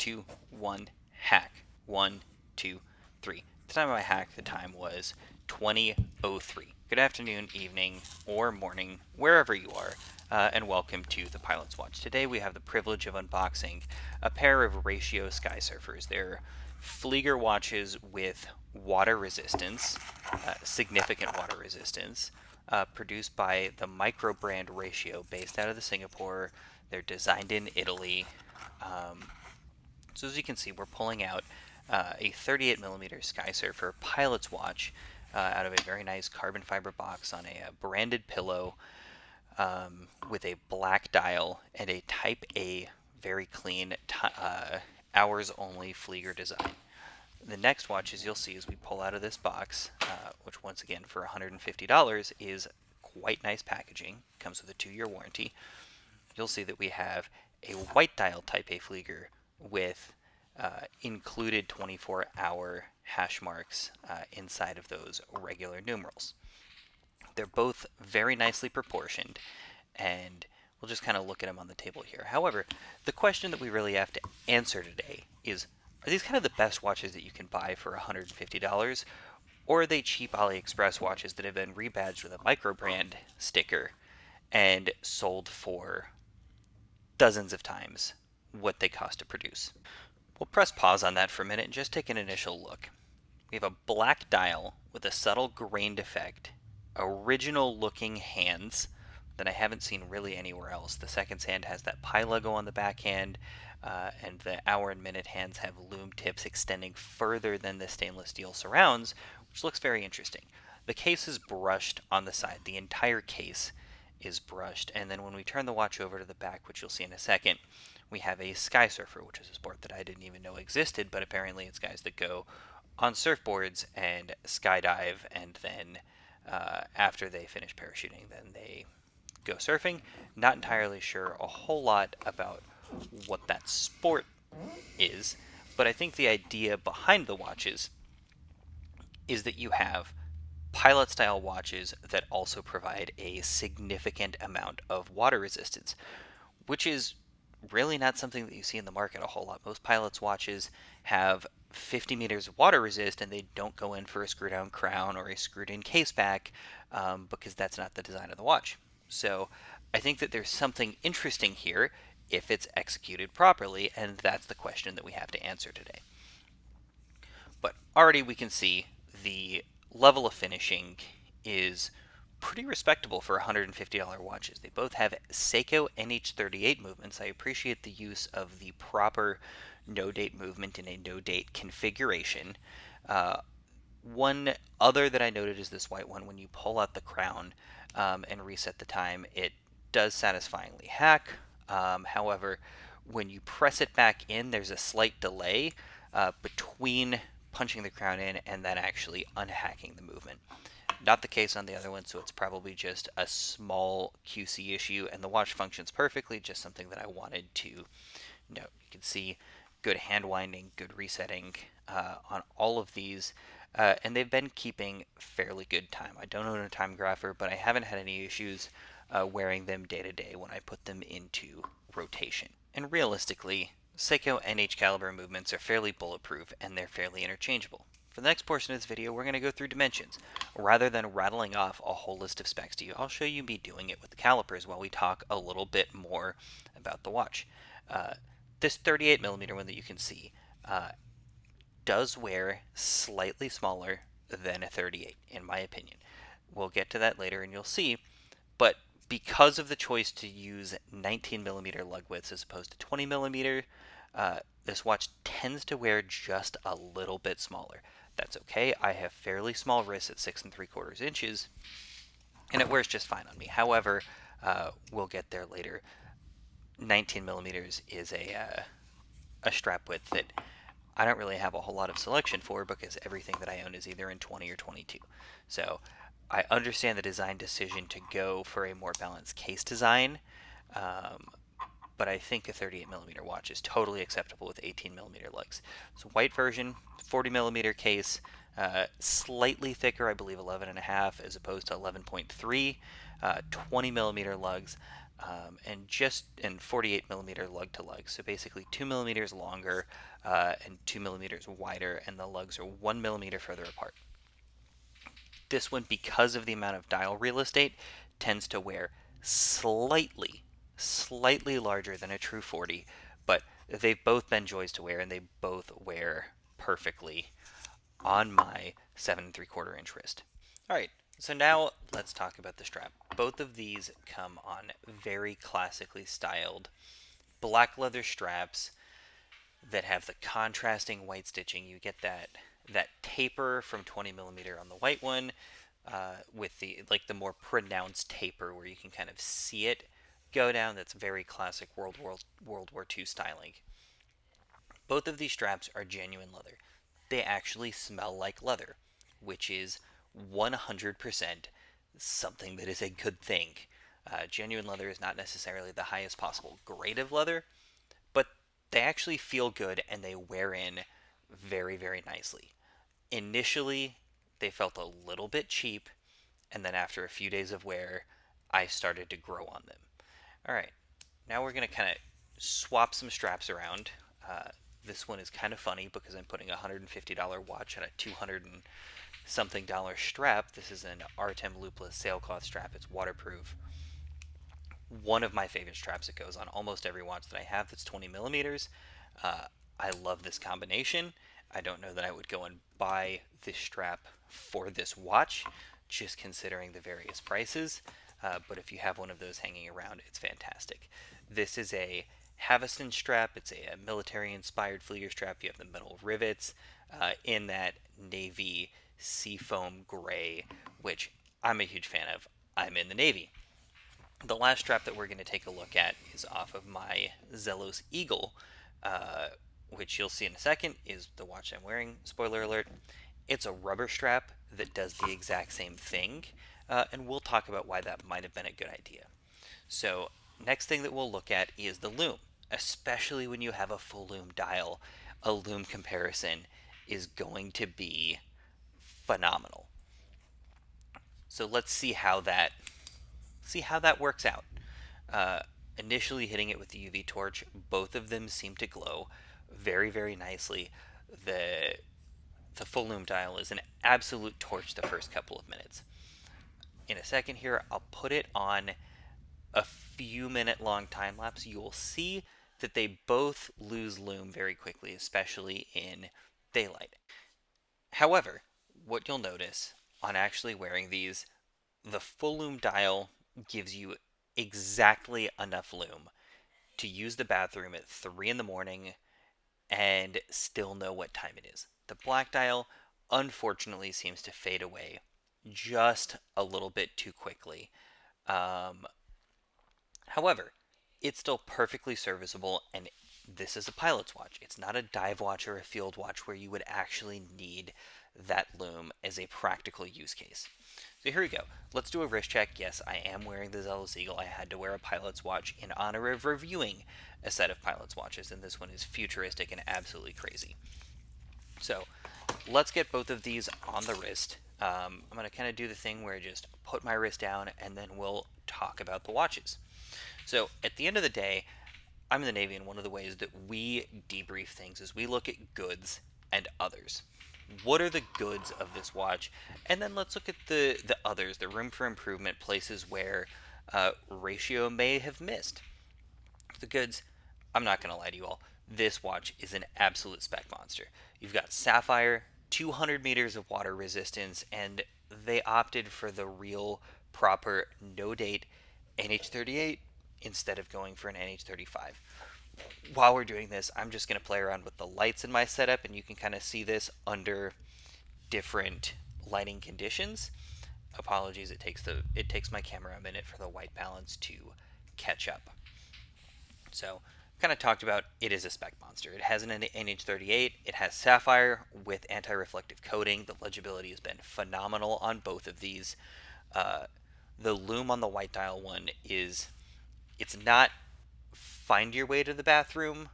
2, 1, hack. 1, 2, 3. The time of my hack, the time was 20:03. Good afternoon, evening, or morning, wherever you are, and welcome to the Pilot's Watch. Today we have the privilege of unboxing a pair of Ratio Skysurfers. They're Flieger watches with water resistance, significant water resistance, produced by the micro brand Ratio, based out of the Singapore. They're designed in Italy. So as you can see, we're pulling out a 38mm Skysurfer Pilot's Watch out of a very nice carbon fiber box on a branded pillow with a black dial and a Type A, very clean, hours only Flieger design. The next watch, as you'll see as we pull out of this box, which once again for $150 is quite nice packaging, comes with a 2-year warranty. You'll see that we have a white dial Type A Flieger with included 24-hour hash marks inside of those regular numerals. They're both very nicely proportioned, and we'll just kind of look at them on the table here. However, the question that we really have to answer today is, are these kind of the best watches that you can buy for $150? Or are they cheap AliExpress watches that have been rebadged with a micro brand sticker and sold for dozens of times what they cost to produce? We'll press pause on that for a minute and just take an initial look. We have a black dial with a subtle grained effect, original looking hands that I haven't seen really anywhere else. The seconds hand has that Pi logo on the back hand, and the hour and minute hands have Lume tips extending further than the stainless steel surrounds, which looks very interesting. The case is brushed on the side. The entire case is brushed, and then when we turn the watch over to the back, which you'll see in a second, we have a Skysurfer, which is a sport that I didn't even know existed, but apparently it's guys that go on surfboards and skydive, and then after they finish parachuting, then they go surfing. Not entirely sure a whole lot about what that sport is, but I think the idea behind the watches is that you have pilot style watches that also provide a significant amount of water resistance, which is really not something that you see in the market a whole lot. Most pilots' watches have 50 meters of water resist, and they don't go in for a screw down crown or a screwed in case back, because that's not the design of the watch. So I think that there's something interesting here if it's executed properly, and that's the question that we have to answer today. But already we can see the level of finishing is pretty respectable for $150 watches. They both have Seiko NH38 movements. I appreciate the use of the proper no-date movement in a no-date configuration. One other that I noted is this white one. When you pull out the crown and reset the time, it does satisfyingly hack. However, when you press it back in, there's a slight delay between punching the crown in and then actually unhacking the movement. Not the case on the other one, so it's probably just a small QC issue, and the watch functions perfectly, just something that I wanted to note. You can see good hand winding, good resetting on all of these, and they've been keeping fairly good time. I don't own a time grapher, but I haven't had any issues wearing them day to day when I put them into rotation. And realistically, Seiko NH caliber movements are fairly bulletproof, and they're fairly interchangeable. For the next portion of this video, we're going to go through dimensions. Rather than rattling off a whole list of specs to you, I'll show you me doing it with the calipers while we talk a little bit more about the watch. This 38mm one that you can see does wear slightly smaller than a 38, in my opinion. We'll get to that later and you'll see, but because of the choice to use 19mm lug widths as opposed to 20mm, this watch tends to wear just a little bit smaller. That's okay. I have fairly small wrists at 6 3/4 inches, and it wears just fine on me. However, we'll get there later. 19mm is a strap width that I don't really have a whole lot of selection for, because everything that I own is either in 20 or 22. So I understand the design decision to go for a more balanced case design, but I think a 38mm watch is totally acceptable with 18mm lugs. So white version, 40mm case, slightly thicker, I believe 11.5 as opposed to 11.3, 20mm lugs. and 48 millimeter lug to lug. So basically 2 millimeters longer and 2 millimeters wider, and the lugs are 1 millimeter further apart. This one, because of the amount of dial real estate, tends to wear slightly larger than a true 40, but they've both been joys to wear, and they both wear perfectly on my 7 3/4 inch wrist. All right, so now let's talk about the strap. Both of these come on very classically styled black leather straps that have the contrasting white stitching. You get that taper from 20 millimeter on the white one, with the more pronounced taper where you can kind of see it go down. That's very classic World War II styling. Both of these straps are genuine leather. They actually smell like leather, which is 100% something that is a good thing. Genuine leather is not necessarily the highest possible grade of leather, but they actually feel good and they wear in very, very nicely. Initially, they felt a little bit cheap, and then after a few days of wear, I started to grow on them. All right, now we're going to kind of swap some straps around. This one is kind of funny because I'm putting a $150 watch on a 200 and something dollar strap. This is an Artem loopless sailcloth strap. It's waterproof. One of my favorite straps. It goes on almost every watch that I have that's 20 millimeters. I love this combination. I don't know that I would go and buy this strap for this watch, just considering the various prices. But if you have one of those hanging around, it's fantastic. This is a Havaston strap. It's a military-inspired Flieger strap. You have the metal rivets in that navy seafoam gray, which I'm a huge fan of. I'm in the Navy. The last strap that we're going to take a look at is off of my Zelos Eagle, which you'll see in a second is the watch I'm wearing. Spoiler alert, it's a rubber strap that does the exact same thing, and we'll talk about why that might have been a good idea. So, next thing that we'll look at is the lume, especially when you have a full lume dial. A lume comparison is going to be phenomenal. So let's see how that works out. Uh, Initially hitting it with the UV torch, both of them seem to glow very, very nicely. The full lume dial is an absolute torch the first couple of minutes. In a second here, I'll put it on a few minute long time lapse. You will see that they both lose lume very quickly, especially in daylight. However, what you'll notice on actually wearing these, the full lume dial gives you exactly enough lume to use the bathroom at 3 in the morning and still know what time it is. The black dial, unfortunately, seems to fade away just a little bit too quickly. Um, However, it's still perfectly serviceable, and this is a pilot's watch. It's not a dive watch or a field watch where you would actually need that lume as a practical use case. So here we go. Let's do a wrist check. Yes, I am wearing the Zealous Eagle. I had to wear a pilot's watch in honor of reviewing a set of pilot's watches, and this one is futuristic and absolutely crazy. So let's get both of these on the wrist. I'm going to kind of do the thing where I just put my wrist down and then we'll talk about the watches. So at the end of the day, I'm in the Navy, and one of the ways that we debrief things is we look at goods and others. What are the goods of this watch? And then let's look at the others, the room for improvement, places where ratio may have missed. The goods, I'm not going to lie to you all, this watch is an absolute spec monster. You've got sapphire, 200 meters of water resistance, and they opted for the real, proper, no date NH38 instead of going for an NH35. While we're doing this, I'm just going to play around with the lights in my setup, and you can kind of see this under different lighting conditions. Apologies, it takes my camera a minute for the white balance to catch up. So, kind of talked about it is a spec monster. It has an NH38. It has sapphire with anti-reflective coating. The legibility has been phenomenal on both of these. The lume on the white dial one it's not find your way to the bathroom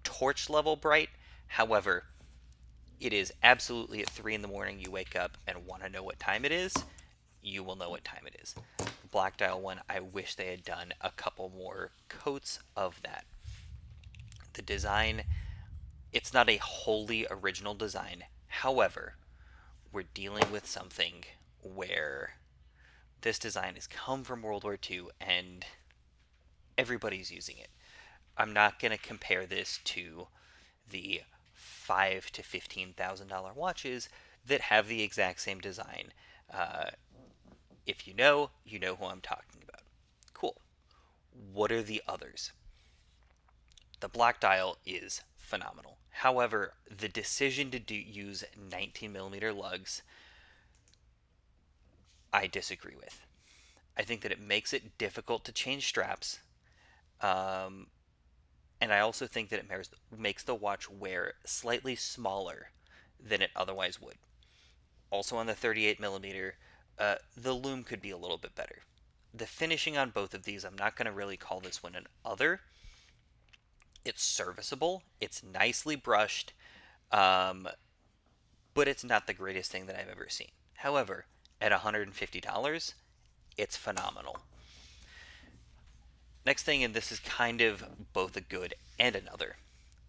torch level bright. However, it is absolutely at 3 in the morning. You wake up and want to know what time it is. You will know what time it is. black dial one, I wish they had done a couple more coats of that. The design, it's not a wholly original design. However, we're dealing with something where this design has come from World War II and everybody's using it. I'm not going to compare this to the $5,000 to $15,000 watches that have the exact same design. If you know who I'm talking about. Cool. What are the others? The black dial is phenomenal. However, the decision to use 19mm lugs, I disagree with. I think that it makes it difficult to change straps. Um, and I also think that it makes the watch wear slightly smaller than it otherwise would. Also on the 38mm, the lume could be a little bit better. The finishing on both of these, I'm not going to really call this one an other. It's serviceable. It's nicely brushed, um, but it's not the greatest thing that I've ever seen. However, at $150, it's phenomenal. Next thing, and this is kind of both a good and another.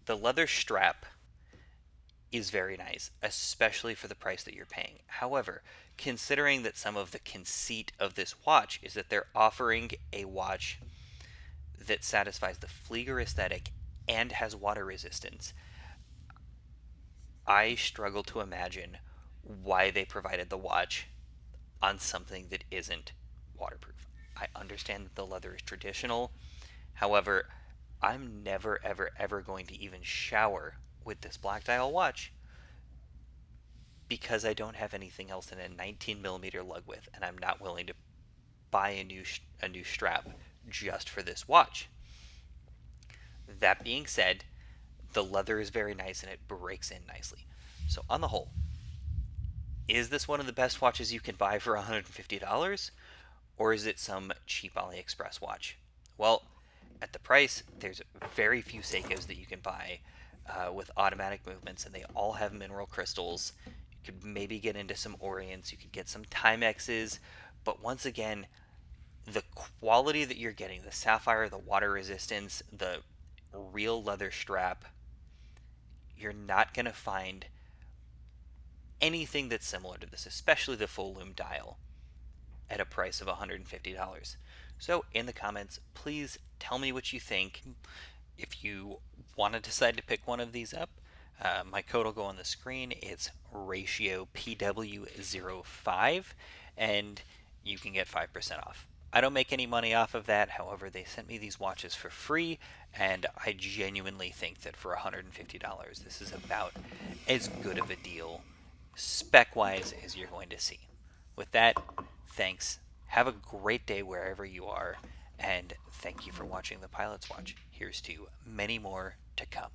The leather strap is very nice, especially for the price that you're paying. However, considering that some of the conceit of this watch is that they're offering a watch that satisfies the Flieger aesthetic and has water resistance, I struggle to imagine why they provided the watch on something that isn't waterproof. I understand that the leather is traditional. However, I'm never, ever, ever going to even shower with this black dial watch because I don't have anything else than a 19mm lug width, and I'm not willing to buy a new strap just for this watch. That being said, the leather is very nice and it breaks in nicely. So on the whole, is this one of the best watches you can buy for $150? Or is it some cheap AliExpress watch? Well, at the price, there's very few Seikos that you can buy with automatic movements, and they all have mineral crystals. You could maybe get into some Orients, you could get some Timexes, but once again, the quality that you're getting, the sapphire, the water resistance, the real leather strap, you're not going to find anything that's similar to this, especially the full lume dial, at a price of $150. So in the comments, please tell me what you think. If you want to decide to pick one of these up, my code will go on the screen. It's ratio PW05, and you can get 5% off. I don't make any money off of that. However, they sent me these watches for free, and I genuinely think that for $150, this is about as good of a deal, spec-wise, as you're going to see. With that, thanks. Have a great day wherever you are, and thank you for watching the Pilot's Watch. Here's to many more to come.